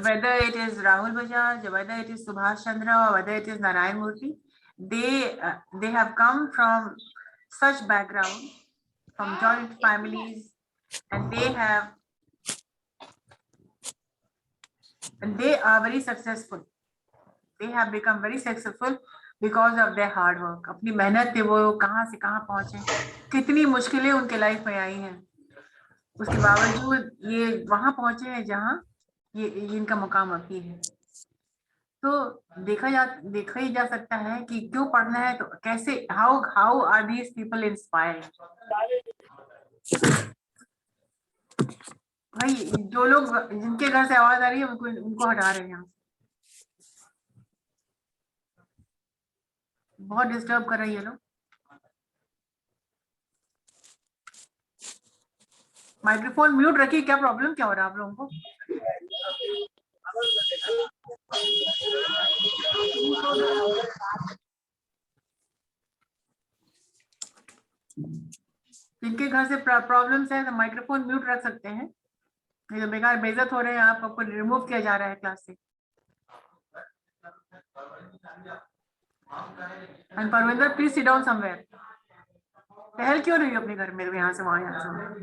whether it is Rahul Bajaj, whether it is Subhash Chandra, or whether it is Narayan Murthy, they have come from such background, from joint families, and they are very successful. They have become very successful because of their hard work. अपनी मेहनत से वो कहाँ से कहाँ पहुंचे, कितनी मुश्किलें उनके लाइफ में आई हैं, उसके बावजूद ये वहां पहुंचे हैं जहां ये इनका मुकाम अभी है। तो देखा ही जा सकता है कि क्यों पढ़ना है, तो कैसे, how are these people inspired. भाई जो लोग, जिनके घर से आवाज आ रही है उनको हटा रहे हैं यहाँ, बहुत डिस्टर्ब कर रही है लोग। माइक्रोफोन म्यूट रखिए, क्या प्रॉब्लम क्या हो रहा है आप लोगों को? जिनके घर से प्रॉब्लम्स है तो माइक्रोफोन म्यूट रख सकते हैं, नहीं तो बेकार बेइज्जत हो रहे हैं, आपको रिमूव किया जा रहा है क्लास से। And Parvinder please sit down somewhere. टहल क्यों रही हो अपने घर में, यहाँ से वहां, यहाँ से वहां?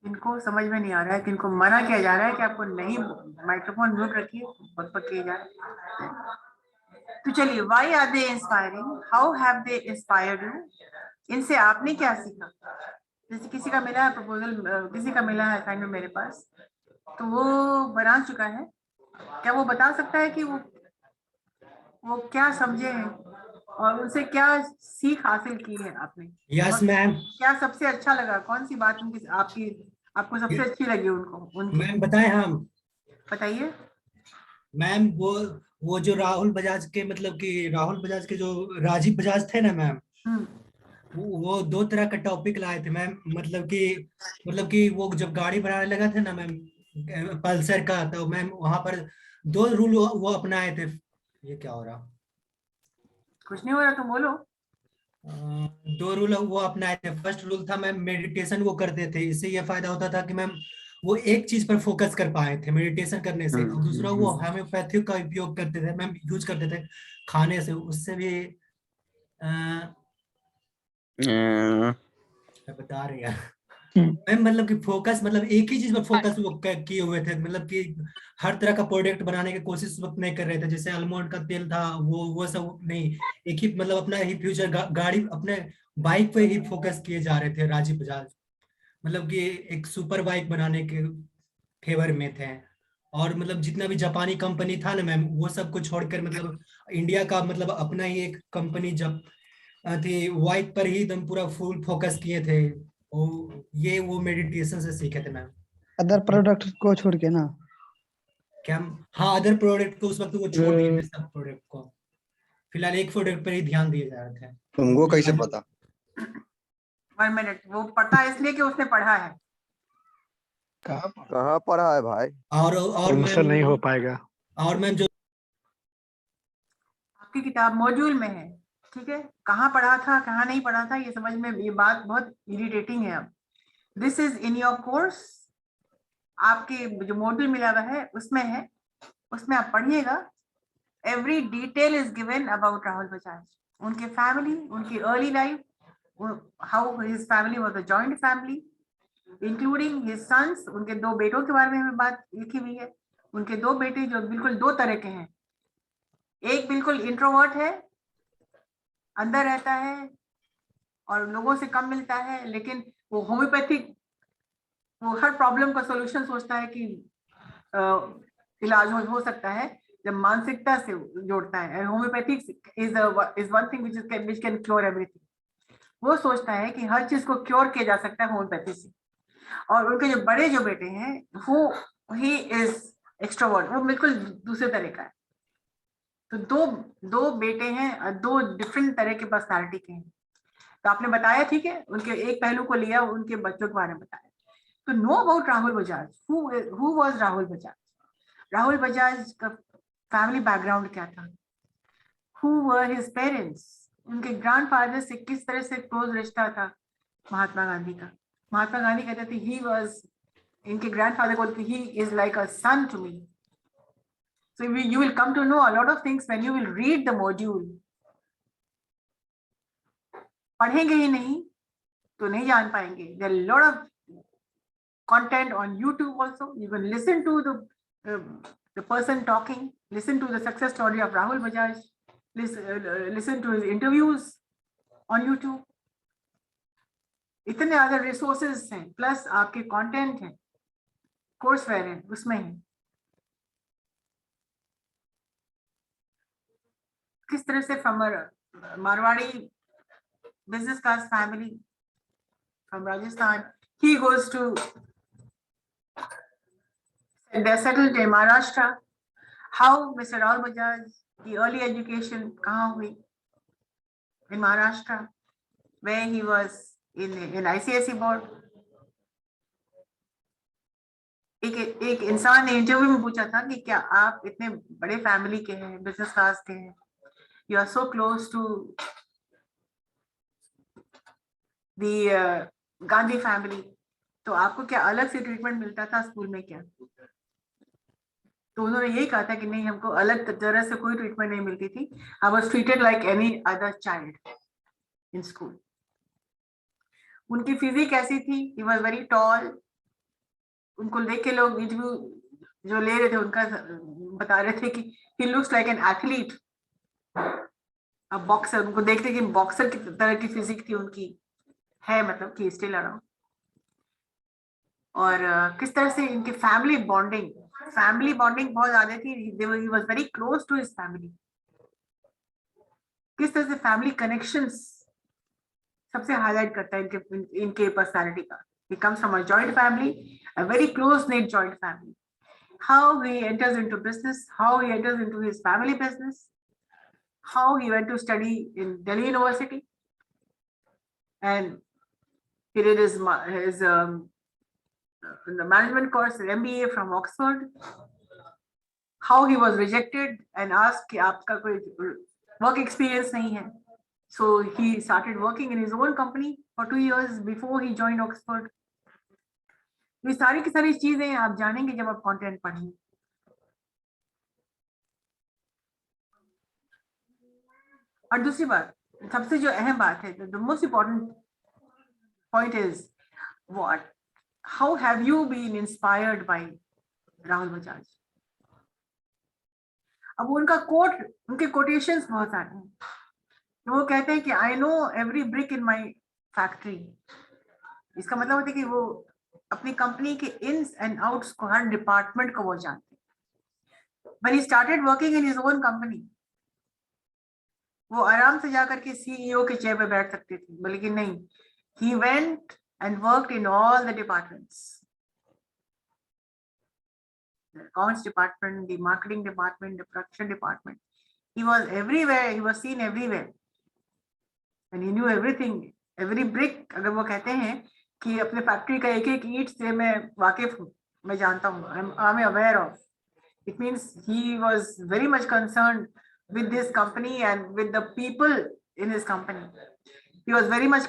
इनको समझ में नहीं आ रहा है कि इनको मना किया जा रहा है कि आपको नहीं, माइक्रोफोन म्यूट रखिए, बहुत किया जा रहा है। तो चलिए, why are they inspiring, how have they inspired you, इनसे आपने क्या सीखा? जैसे किसी का मिला है प्रपोजल, किसी का मिला है असाइनमेंट मेरे पास, तो वो बना चुका है, क्या वो बता सकता है कि वो क्या समझे हैं और उनसे क्या सीख हासिल की है आपने? Yes ma'am. क्या सबसे अच्छा लगा, कौन सी बात उनकी आपको सबसे अच्छी लगी उनको? मैम बताएं हम। बताइए मैम वो जो राहुल बजाज के, मतलब कि राहुल बजाज के जो राजीव बजाज थे ना मैम, वो दो तरह का टॉपिक लाए थे मैम। मतलब कि वो जब गाड़ी बनाने लगा था ना मैम, पल्सर का, तो मैम वहां पर दो रूल वो अपनाए थे। ये क्या हो रहा? कुछ नहीं हो रहा, तुम बोलो। दो रूल वो अपनाए थे। फर्स्ट रूल था मैम, मेडिटेशन वो करते थे, इससे ये फायदा होता था कि मैम वो एक चीज पर फोकस कर पाए थे मेडिटेशन करने से। और दूसरा, वो होम्योपैथिक का उपयोग करते थे मैम, यूज करते थे खाने से, उससे भी बता रहे हैं मैम, मतलब कि फोकस, मतलब एक ही चीज पर फोकस वो किए हुए थे। मतलब कि हर तरह का प्रोडक्ट बनाने की कोशिश उस वक्त नहीं कर रहे थे। जैसे आलमंड का तेल था, वो सब नहीं, एक ही, मतलब अपना ही फ्यूचर गाड़ी, अपने बाइक पे ही फोकस किए जा रहे थे राजीव बजाज। मतलब कि एक सुपर बाइक बनाने के फेवर में थे। और मतलब जितना भी जापानी कंपनी था ना मैम, वो सब को छोड़कर मतलब इंडिया का, मतलब अपना ही एक कंपनी जब थी, बाइक पर ही एकदम पूरा फुल फोकस किए थे। वो मेडिटेशन से सीखे थे मैम। अदर प्रोडक्ट को छोड़ के ना? क्या? हाँ, अदर प्रोडक्ट को उस वक्त वो छोड़ दिए थे, सब प्रोडक्ट को। फिलहाल एक प्रोडक्ट पर ही ध्यान दिए जा रहे थे। तुमको कैसे पता? 1 मिनट, वो पता है इसलिए कि उसने पढ़ा है। कहाँ पढ़ा है भाई? और मैम नहीं हो पाएगा। और मैम जो आपकी किताब मॉड्यूल में है, ठीक है, कहाँ पढ़ा था कहाँ नहीं पढ़ा था ये समझ में, ये बात बहुत इरिटेटिंग है। अब this is in your course, आपके जो मॉड्यूल मिला हुआ है उसमें है, उसमें आप पढ़िएगा। Every detail is given about Rahul Bajaj, उनके फैमिली, उनकी early life, how his family was a joint family, including his sons, उनके 2 बेटों के बारे में बात लिखी हुई है। उनके 2 बेटे जो बिल्कुल 2 तरह के हैं, एक बिल्कुल इंट्रोवर्ट है, अंदर रहता है और लोगों से कम मिलता है, लेकिन वो होम्योपैथिक, वो हर प्रॉब्लम का सॉल्यूशन सोचता है कि इलाज हो सकता है जब मानसिकता से जोड़ता है। Homeopathic is one thing which can cure everything. वो सोचता है कि हर चीज को क्योर किया जा सकता है होम्योपैथी से। और उनके जो बड़े जो बेटे हैं, ही इज एक्सट्रोवर्ट, वो बिल्कुल दूसरे तरह का है। तो दो बेटे हैं, 2 डिफरेंट तरह के पर्सनालिटी के हैं। तो आपने बताया, ठीक है, उनके एक पहलू को लिया, उनके बच्चों के बारे में बताया। तो know about Rahul Bajaj, who was Rahul Bajaj? Rahul Bajaj का फैमिली बैकग्राउंड क्या था? Who were his parents? उनके ग्रैंडफादर से किस तरह से क्लोज रिश्ता था महात्मा गांधी का? महात्मा गांधी कहते थे ही वाज, इनके ग्रैंडफादर बोलते he is like a son to me. So you will come to know a lot of things when you will read the module. पढ़ेंगे ही नहीं तो नहीं जान पाएंगे. There are a lot of content on YouTube also. You can listen to the person talking, listen to the success story of Rahul Bajaj, listen to his interviews on YouTube. इतने other resources हैं, plus आपके content हैं, courseware हैं, उसमें है. किस तरह से from a Marwadi business class family from Rajasthan, he goes to, they're settled in Maharashtra. How Mr. Rahul Bajaj, the early education kahan hui? In Maharashtra, where he was in ICSE board. एक इंसान ने interview में पूछा था कि क्या आप इतने बड़े फैमिली के हैं, बिजनेस क्लास के हैं, you are so close to the Gandhi family, तो आपको क्या अलग से ट्रीटमेंट मिलता था स्कूल में क्या? तो उन्होंने यही कहा था कि नहीं, हमको अलग तरह से कोई ट्रीटमेंट नहीं मिलती थी. I was treated like any other child in school. उनकी फिजिक ऐसी थी, ही वाज वेरी टॉल. उनको देख के लोग इंटरव्यू जो ले रहे थे उनका बता रहे थे कि he looks like an athlete, a boxer. उनको देखते कि बॉक्सर की तरह की फिजिक थी उनकी, है मतलब कि स्टिल अराउंड. और किस तरह से इनकी फैमिली बॉन्डिंग बहुत ज्यादा थी. He was very close to his family. किस तरह से फैमिली कनेक्शंस सबसे हाईलाइट करता है इनके पर्सनालिटी का. He comes from a joint family, a very close-knit joint family. How he enters into business, how he enters into his family business, how he went to study in Delhi University, and he did his the management course, MBA from Oxford. How he was rejected and asked कि आपका कोई work experience नहीं है. So he started working in his own company for 2 years before he joined Oxford. ये सारी की सारी चीजें आप जानेंगे जब आप कंटेंट पढ़ेंगे. और दूसरी बात, सबसे जो अहम बात है, the most important point is how have you been inspired by Rahul Bajaj? अब उनका कोट, उनके कोटेशंस बहुत सारे हैं. वो कहते हैं कि I know every brick in my factory. इसका मतलब होता है कि वो अपनी कंपनी के इन्स एंड आउट्स को, हर डिपार्टमेंट को वो जानते हैं. When he started working in his own company, वो आराम से जाकर के सीईओ के चेयर पे बैठ सकते थे, बल्कि नहीं, he went and worked in all the departments, the accounts department, the marketing department, the production department. He was everywhere, he was seen everywhere, and he knew everything, every brick. अगर वो कहते हैं कि अपने फैक्ट्री का एक एक ईंट से मैं वाकिफ हूँ, मैं जानता हूँ, I'm aware of. It means he was very much concerned with this company and with the people in his company. He was very much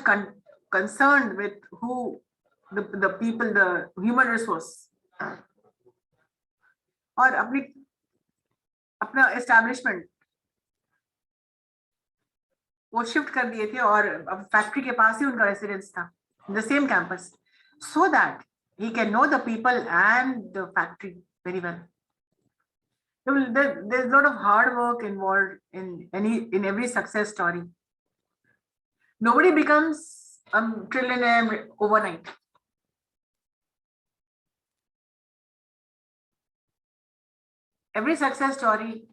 concerned with the people, the human resource. और अपना establishment वो shift कर दिए थे, और अब factory के पास ही उनका रेसिडेंस था, the same campus, so that he can know the people and the factory very well. There's a lot of hard work involved in every success story. Nobody becomes a trillionaire overnight. Every success story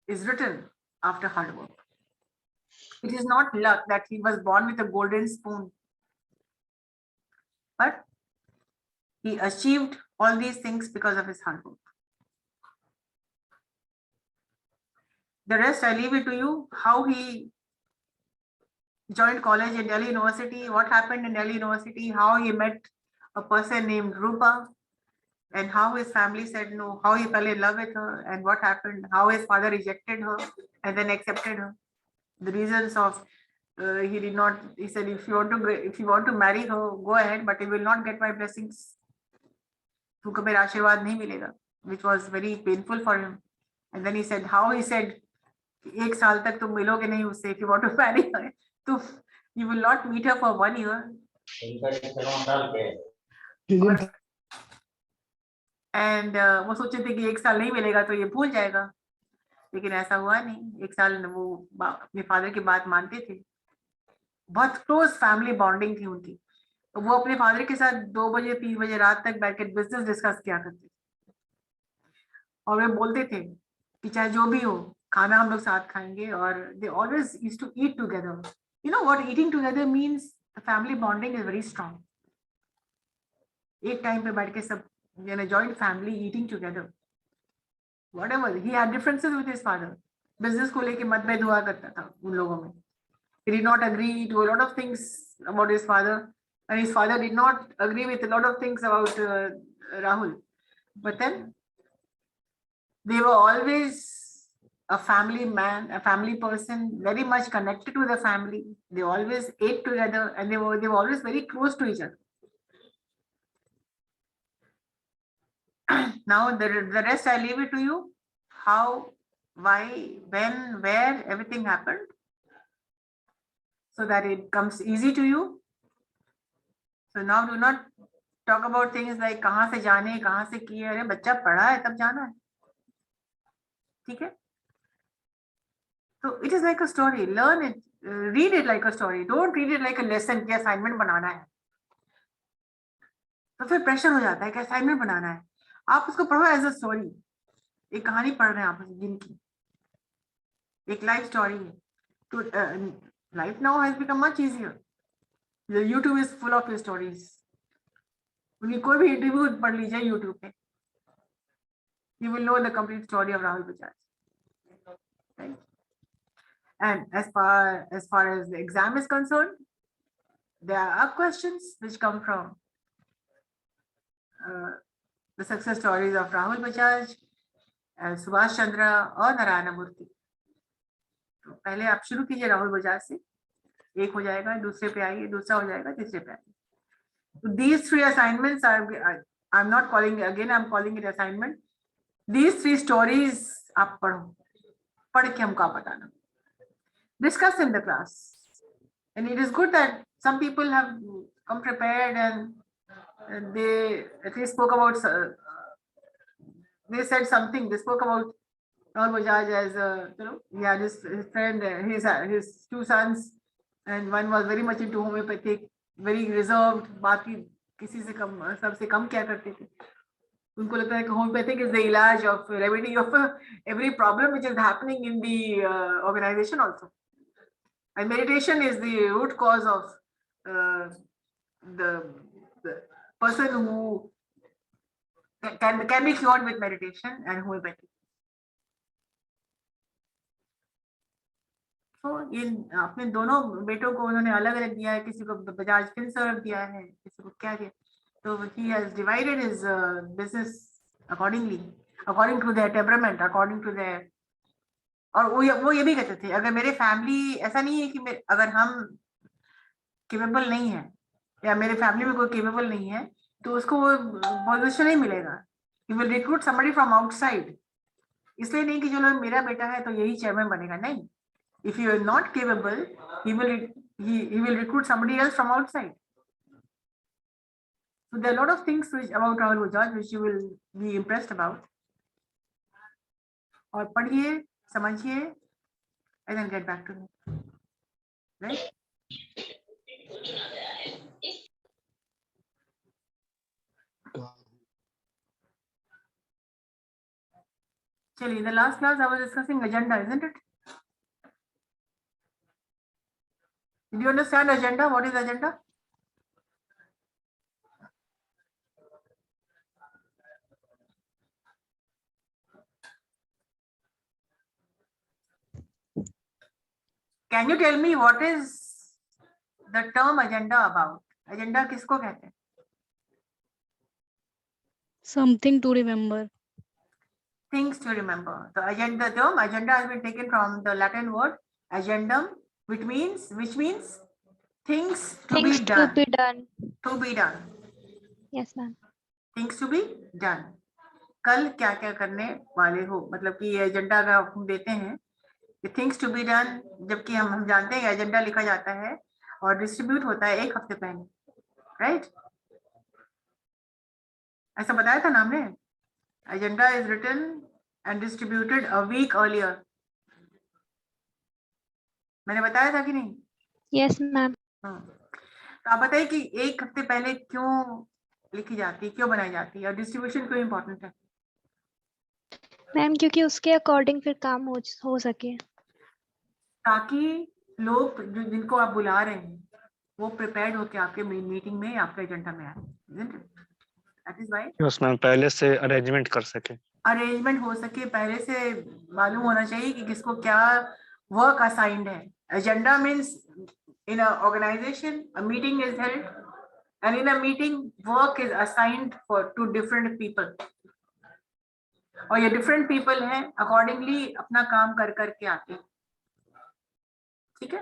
is written after hard work. It is not luck that he was born with a golden spoon, but he achieved all these things because of his hard work. The rest I leave it to you, how he joined college in Delhi University. What happened in Delhi University? How he met a person named Rupa, and how his family said no, how he fell in love with her, and what happened, how his father rejected her and then accepted her. The reasons of he did not, he said, if you want to marry her, go ahead, but you will not get my blessings. तुमको मेरा आशीर्वाद नहीं मिलेगा, which was very painful for him. And then he said, how he said, 1 साल तक तुम मिलोगे नहीं उससे, if you want to marry her, तो you will not meet her for 1 year. And वो सोचे थे कि 1 साल नहीं मिलेगा तो ये भूल जाएगा, लेकिन ऐसा हुआ नहीं. 1 साल वो अपने फादर की बात मानते थे. बहुत क्लोज फैमिली बॉन्डिंग थी उनकी. तो वो अपने फादर के साथ 2 बजे 3 बजे रात तक बैठ के बिजनेस डिस्कस किया करते थे. और वे बोलते थे कि चाहे जो भी हो, खाना हम लोग साथ खाएंगे. और they always used to eat together. You know what eating together means? The family bonding is very strong. एक टाइम पे बैठ के सब, you know, joint family eating together. Whatever, he had differences with his father. Business को लेके मतभेद हुआ करता था उन लोगों में. He did not agree to a lot of things about his father, and his father did not agree with a lot of things about Rahul. But then they were always a family man, a family person, very much connected to the family. They always ate together, and they were always very close to each other. Now the rest I leave it to you. How, why, when, where everything happened, so that it comes easy to you. So now do not talk about things like कहाँ से जाने, कहाँ से किए. अरे बच्चा पढ़ा है तब जाना है, ठीक है? So it is like a story. Learn it, read it like a story. Don't read it like a lesson कि assignment बनाना है. तो फिर प्रेशर हो जाता है कि असाइनमेंट बनाना है. आप उसको पढ़ो एज अ स्टोरी. एक कहानी पढ़ रहे हैं आप जिनकी, एक लाइफ स्टोरी है. तो life now has become much easier. The YouTube is full of stories. उनकी कोई भी इंटरव्यू पढ़ लीजिए यूट्यूब पे, you will know the complete story of Rahul Bajaj. Right? And as far as the exam is concerned, there are questions which come from the success stories of Rahul Bajaj, Subhash Chandra और नारायण मूर्ति. तो पहले आप शुरू कीजिए राहुल बजाज से. एक हो जाएगा, दूसरे पे आइए, दूसरा हो जाएगा, तीसरे पे आइए. So these 3 assignments are, I'm not calling it again, I'm calling it assignment. These 3 stories आप पढ़ो, पढ़ के हमको आप बताना. Discuss in the class. And it is good that some people have come prepared, and they at least spoke about, they said something. They spoke about Rahul Bajaj as you know, he had his friend, his 2 sons, and one was very much into homeopathic, very reserved. बाकी किसी से कम, सबसे कम क्या करते थे. उनको लगता है कि homeopathic is the इलाज of remedy of every problem which is happening in the organization also. And meditation is the root cause of the person who can be cured with meditation and homeopathy. So इन अपने दोनों बेटों को उन्होंने अलग अलग दिया है. किसी को बजाज फिनसर्व दिया है, किसी को क्या दिया. So he has divided his business accordingly, according to their temperament, according to their. और वो ये भी कहते थे, अगर मेरे फैमिली, ऐसा नहीं है कि अगर हम केपेबल नहीं है या मेरे फैमिली में कोई केपेबल नहीं है तो उसको वो पोजीशन नहीं मिलेगा. He will recruit somebody from outside. इसलिए नहीं कि चलो मेरा बेटा है तो यही चेयरमैन बनेगा, नहीं. If you are not capable, he will recruit somebody else from outside. So there are a lot of things about Rahul Bajaj which you will be impressed about. और पढ़िए, समझिए, and then get back to me. Right? Chali, in the last class I was discussing agenda, isn't it? Did you understand agenda? What is agenda? Can you tell me what is the term agenda about, agenda किसको कहते हैं? Something to remember. Things to remember. The agenda, the term agenda has been taken from the Latin word agendum, which means things to be Things to done. be done. To be done. Yes, ma'am. Things to be done. कल क्या क्या करने वाले हो, मतलब कि ये agenda अगर हम देते हैं कि थिंग्स टू बी डन, जबकि हम जानते हैं एजेंडा लिखा जाता है और डिस्ट्रीब्यूट होता है एक हफ्ते पहले, राइट? ऐसा बताया था ना हमने, agenda is written and distributed a week earlier. मैंने बताया था कि नहीं? Yes, ma'am. तो आप बताइए कि एक हफ्ते पहले क्यों लिखी जाती है, क्यों बनाई जाती है और डिस्ट्रीब्यूशन क्यों इम्पोर्टेंट है? मैम क्योंकि उसके अकॉर्डिंग फिर काम हो सके। ताकि लोग जिनको आप बुला रहे हैं वो प्रिपेयर्ड होकर आपके मीटिंग में आपके एजेंडा में आए, isn't it? That is why yes ma'am, पहले से अरेंजमेंट कर सके। अरेंजमेंट हो सके, पहले से मालूम होना चाहिए कि किसको क्या वर्क असाइंड है। Agenda means in a organization a meeting is held and in a meeting work is assigned for two different people, और ये डिफरेंट पीपल हैं अकॉर्डिंगली अपना काम कर करके आते हैं, ठीक है?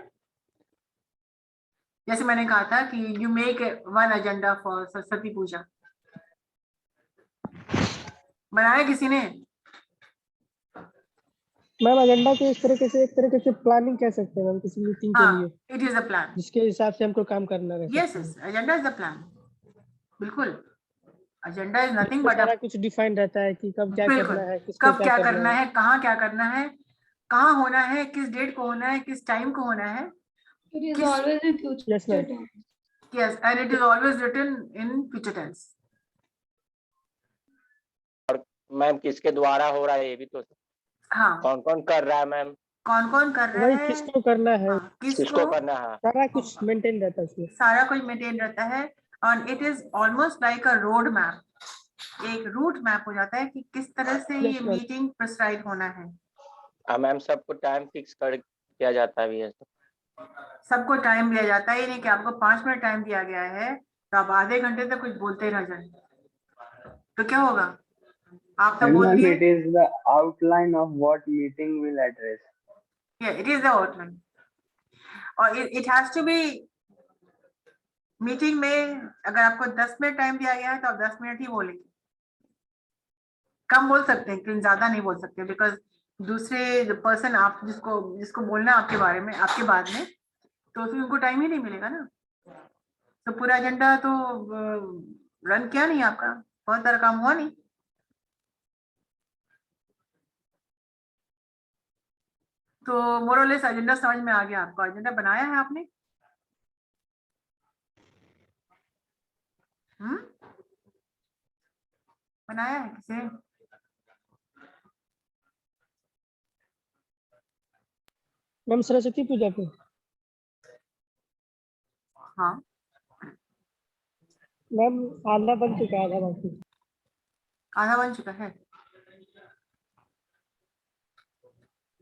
जैसे मैंने कहा था कि you make one agenda for Saraswati puja, बनाया किसी ने? मैम एजेंडा को एक तरीके से प्लानिंग कह सकते हैं मैम, किसी मीटिंग के लिए इट इज अ प्लान। जिसके हिसाब से हमको काम करना है। Yes yes, agenda is a plan, बिल्कुल। एजेंडा इज नथिंग बट सारा कुछ डिफाइन रहता है कि कब क्या करना है, किसको कब क्या करना है, कहाँ क्या करना है, कहाँ होना है, किस डेट को होना है, किस टाइम को होना है। It is always in future Yes, ma'am. tense. Yes, and it is always written in future tense. Ma'am किसके द्वारा हो रहा है ये भी तो, हाँ, कौन कौन कर रहा है मैम, कौन कौन कर रहा वही है, किसको करना है, किसको करना है, सारा कुछ मेंटेन रहता है उसमें। सारा कुछ मेंटेन रहता है और it is almost like a road map, एक रूट मैप हो जाता है कि किस तरह से Yes, ये ma'am. मीटिंग प्रिसाइड होना है। मैम सबको टाइम फिक्स कर किया जाता है भी है। सबको टाइम दिया जाता है, ये नहीं कि आपको 5 मिनट टाइम दिया गया है तो आप आधे घंटे तक कुछ बोलते रह जाए तो क्या होगा? आप तो बोल दिए। It is the outline of what meeting will address. Yeah, it is the outline. और it has to be, meeting में अगर आपको 10 मिनट टाइम दिया गया है तो आप 10 मिनट ही बोलेंगे, कम बोल सकते हैं लेकिन ज्यादा नहीं बोल सकते, बिकॉज दूसरे पर्सन आप जिसको बोलना आपके बारे में आपके बाद में, तो फिर उनको टाइम ही नहीं मिलेगा ना। तो पूरा एजेंडा तो रन किया नहीं, आपका बहुत सारा काम हुआ नहीं। तो मोरलेस एजेंडा समझ में आ गया आपको, एजेंडा बनाया है आपने? बनाया है किसे? मैम सरस्वती पूजा पे। हाँ मैम आधा बन चुका है, आधा बाकी। आधा बन चुका है।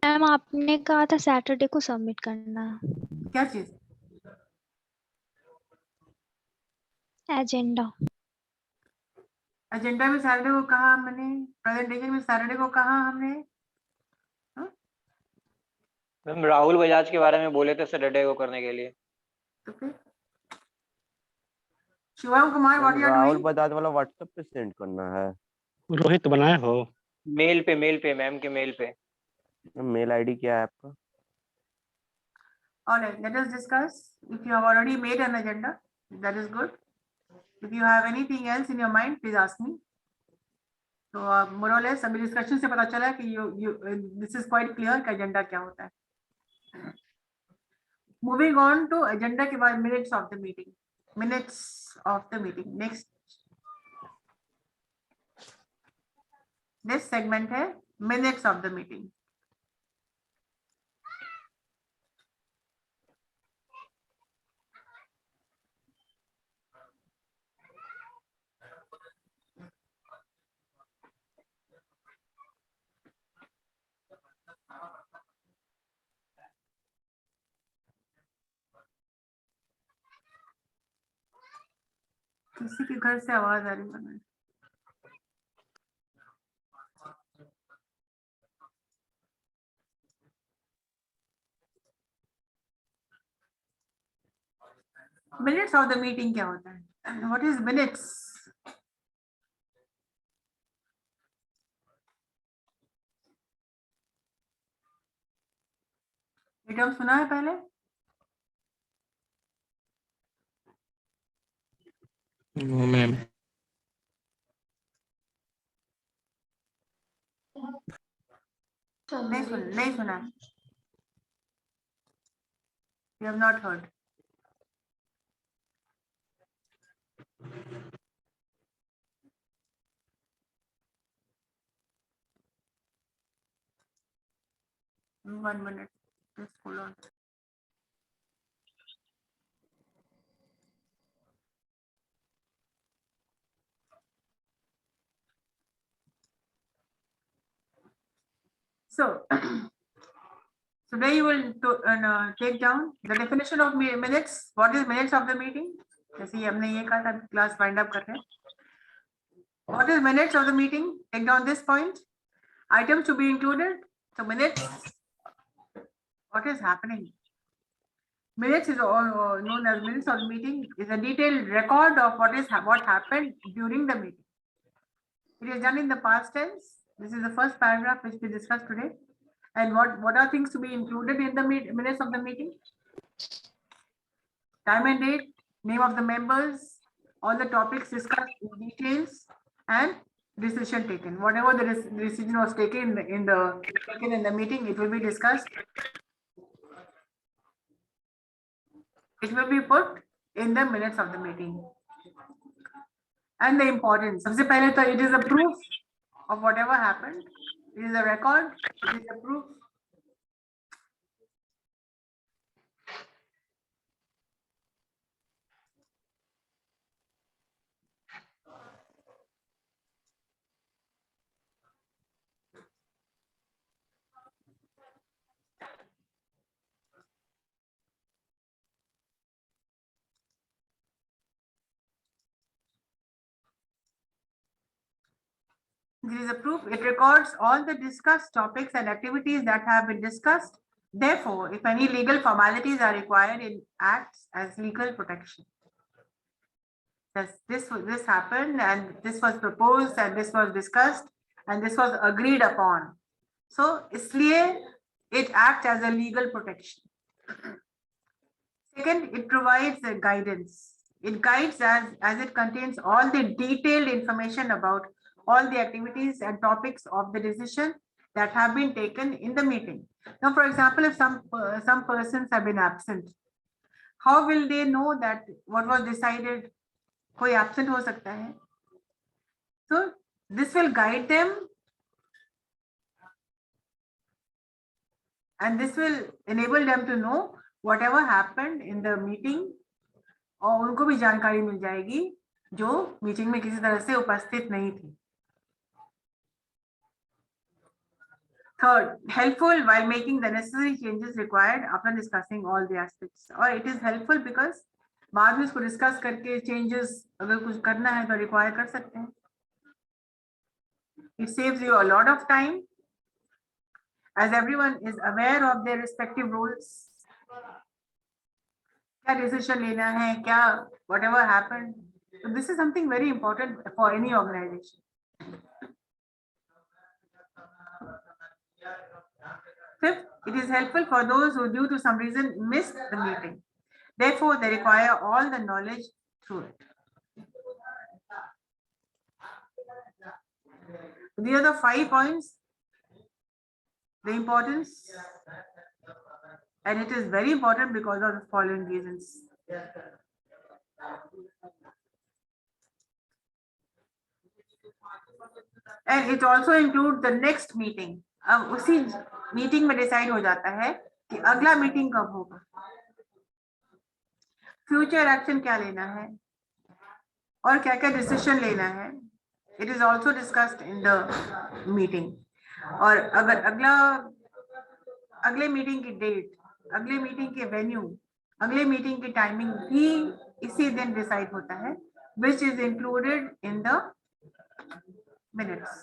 मैम आपने कहा था सैटरडे को सबमिट करना क्या चीज? एजेंडा। एजेंडा में सैटरडे को कहा मैंने, प्रेजेंटेशन में सैटरडे को कहा हमने। मैम राहुल बजाज के बारे में बोले थे सैटरडे को करने के लिए। तो फिर Shivam Kumar, what you are Rahul doing? Bajaj वाला व्हाट्सएप पे सेंड करना है। रोहित बनाए हो? मेल पे मैम के मेल पे। मेल आईडी क्या है आपका? All right, let us discuss. If you have already made an agenda, that is good. If you have anything else in your mind, please ask me. तो more or less अभी discussion से पता चला कि this is quite clear कि agenda क्या होता है। Moving on to agenda के बाद minutes of the meeting. Minutes of the meeting. Next. This segment है minutes of the meeting. किसी के घर से आवाज आ रही है। मिनट्स ऑफ द मीटिंग क्या होता है? What is minutes? ये टर्म सुना है पहले? No ma'am. नहीं सुना। You have not heard. One minute. Just hold on. So today you will take down the definition of minutes. What is minutes of the meeting? जैसे हमने ये कहा था क्लास वाइंड अप कर रहे हैं. What is minutes of the meeting? Take down this point. Items to be included. So minutes. What is happening? Minutes is all known as minutes of the meeting. Is a detailed record of what happened during the meeting. It is done in the past tense. This is the first paragraph which we discussed today. And what are things to be included in the minutes of the meeting? Time and date, name of the members, all the topics discussed in details, and decision taken. Whatever the decision was taken in the meeting, it will be discussed. It will be put in the minutes of the meeting. And the importance. सबसे पहले तो it is a proof of whatever happened. It is a record. It is a proof. This is a proof. It records all the discussed topics and activities that have been discussed. Therefore, if any legal formalities are required, it acts as legal protection. This happened and this was proposed and this was discussed and this was agreed upon. So, इसलिए it acts as a legal protection. Second, it provides a guidance. It guides as it contains all the detailed information about all the activities and topics of the decision that have been taken in the meeting. Now, for example, if some persons have been absent, how will they know that what was decided? कोई absent हो सकता है. So this will guide them, and this will enable them to know whatever happened in the meeting, और उनको भी जानकारी मिल जाएगी जो मीटिंग में किसी तरह से उपस्थित नहीं थी. Third, helpful while making the necessary changes required after discussing all the aspects. Or it is helpful because बाद में इसको डिस्कस करके changes अगर कुछ करना है तो require कर सकते हैं. It saves you a lot of time, as everyone is aware of their respective roles. क्या decision लेना है, क्या whatever happened. So this is something very important for any organization. Fifth, it is helpful for those who due to some reason missed the meeting. Therefore, they require all the knowledge through it. These are the 5 points, the importance, and it is very important because of the following reasons. And it also includes the next meeting. अब उसी meeting में decide हो जाता है कि अगला meeting कब होगा, फ्यूचर एक्शन क्या लेना है और क्या क्या डिसीजन लेना है. It is also discussed in the meeting. और अगर अगले मीटिंग की डेट, अगले मीटिंग के वेन्यू, अगले मीटिंग की टाइमिंग भी इसी दिन डिसाइड होता है. which is included in the minutes.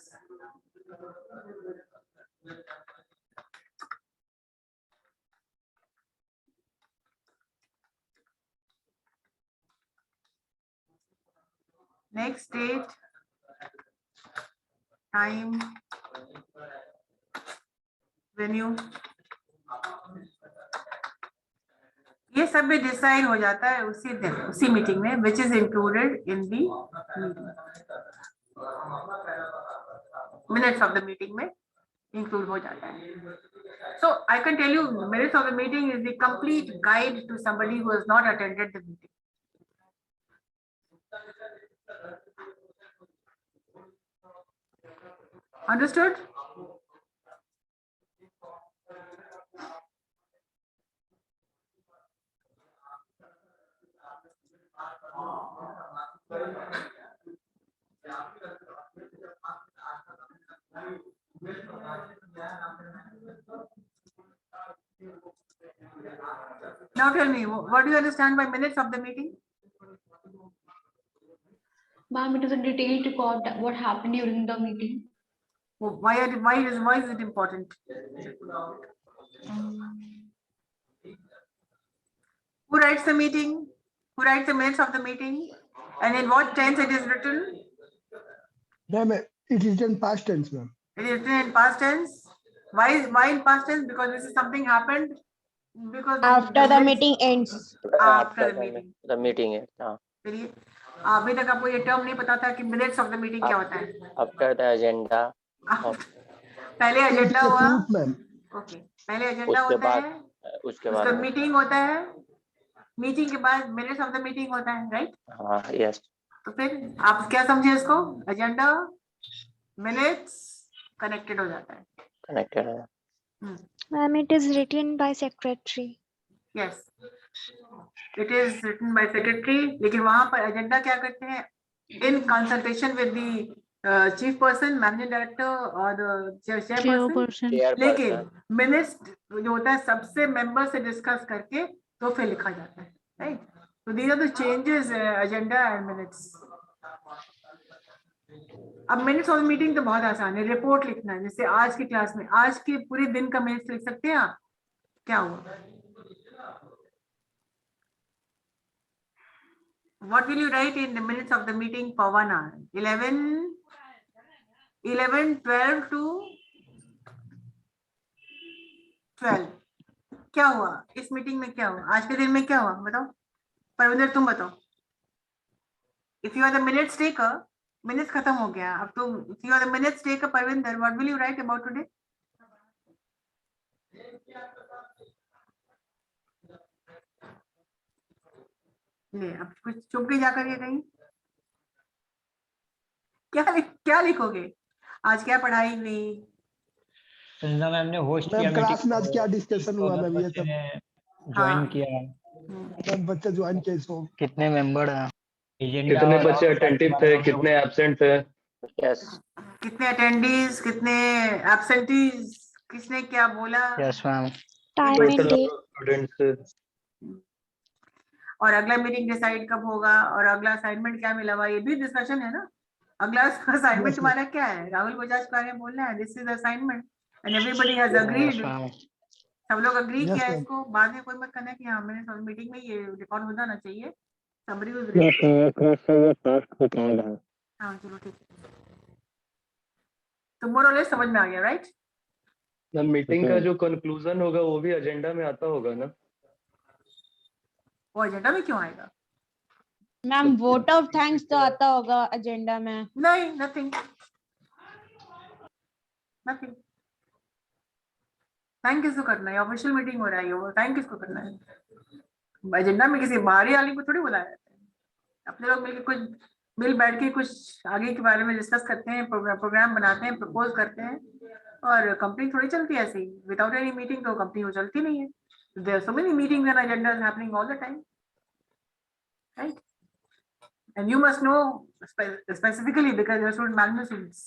Next date, time, venue. ये सब भी डिसाइड हो जाता है उसी दिन, उसी मीटिंग में, which is included in the meeting. Minutes of the meeting में include हो जाता है. So I can tell you, minutes of the meeting is the complete guide to somebody who has not attended the meeting. Understood? Now tell me, what do you understand by minutes of the meeting? Ma'am, it is a detailed record that what happened during the meeting. Why is it important? Who writes the meeting? Who writes the minutes of the meeting? And in what tense it is written? Ma'am, it is in past tense, ma'am. It is written in past tense. Why in past tense? Because this is something happened. Because After the meeting ends. After the meeting. The meeting है हाँ. चलिए, अभी तक आपको ये term नहीं पता था कि minutes of the meeting क्या होता है? After the agenda. पहले एजेंडा हुआ. मैम. ओके, पहले एजेंडा होता है, उसके बाद मीटिंग होता है, मीटिंग के बाद मिनट्स ऑफ द मीटिंग होता है, राइट? हाँ, यस. तो फिर आप क्या समझे इसको? एजेंडा, मिनट्स कनेक्टेड हो जाता है. कनेक्टेड है. Ma'am, it is written by secretary. Yes, it is written by secretary. लेकिन वहां पर एजेंडा क्या करते हैं? In consultation with the chief person, managing director or the chairperson. लेकिन मिनट्स जो होता है सबसे मेंबर से डिस्कस करके तो फिर लिखा जाता है, right? So these are the changes, agenda and minutes. अब मिनट्स ऑफ मीटिंग तो बहुत आसान है, रिपोर्ट लिखना है. जैसे आज की क्लास में आज के पूरे दिन का मिनट्स लिख सकते हैं आप, क्या हुआ? What will you write in the minutes of the meeting for 1 hour? 11, 12 to 12. क्या हुआ इस मीटिंग में? क्या हुआ आज के दिन में? क्या हुआ बताओ? परविंदर तुम बताओ. If you are the minutes taker, minutes खत्म हो गया अब तुम. If you are the minutes taker, Parvinder, what will you write about today? ले अब कुछ चुप के जाकर के कहीं क्या लिखोगे? आज क्या पढ़ाई हुई? संजना मैम ने होस्ट किया क्लास में आज क्या डिस्कशन हुआ मैम? ये सब ज्वाइन किया. सब बच्चे ज्वाइन किए. सो कितने मेंबर हैं? कितने बच्चे अटेंटिव थे, कितने एब्सेंट थे? यस. कितने अटेंडीज, कितने एब्सेंटीज, किसने क्या बोला? Yes ma'am. Time and date. Students. और अगला मीटिंग डिसाइड कब होगा और अगला असाइनमेंट क्या मिला हुआ, ये भी डिस्कशन है ना. अगला असाइनमेंट तुम्हारा क्या है? राहुल बजाज के बारे में बोलना है. This is assignment and everybody has agreed. सब लोग अग्री किया इसको. बाद में कोई मत करना कि हाँ मैंने मीटिंग में ये रिकॉर्ड हो जाना चाहिए. समरी वाज हाँ चलो ठीक है. तो मोर और लेस समझ में आ गया, राइट? मीटिंग का जो कंक्लूजन होगा वो भी एजेंडा में आता होगा ना? वो एजेंडा में क्यों आएगा? मैम वोट ऑफ थैंक्स तो आता होगा एजेंडा में. नहीं, नथिंग. थैंक किसको करना है? ऑफिशियल मीटिंग हो रहा है, वो थैंक किसको करना है? एजेंडा में किसी बाहरी आदमी को थोड़ी बुलाया जाता है. अपने लोग मिलकर कुछ मिल बैठ के कुछ आगे के बारे में डिस्कस करते हैं, प्रोग्राम बनाते हैं, प्रपोज करते हैं. और कंपनी थोड़ी चलती है ऐसे ही. विदाउट एनी मीटिंग तो कंपनी वो चलती नहीं है. There are so many meetings and agendas happening all the time, right? And you must know specifically because you're student management students.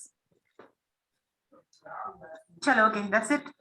Chalo, okay, that's it.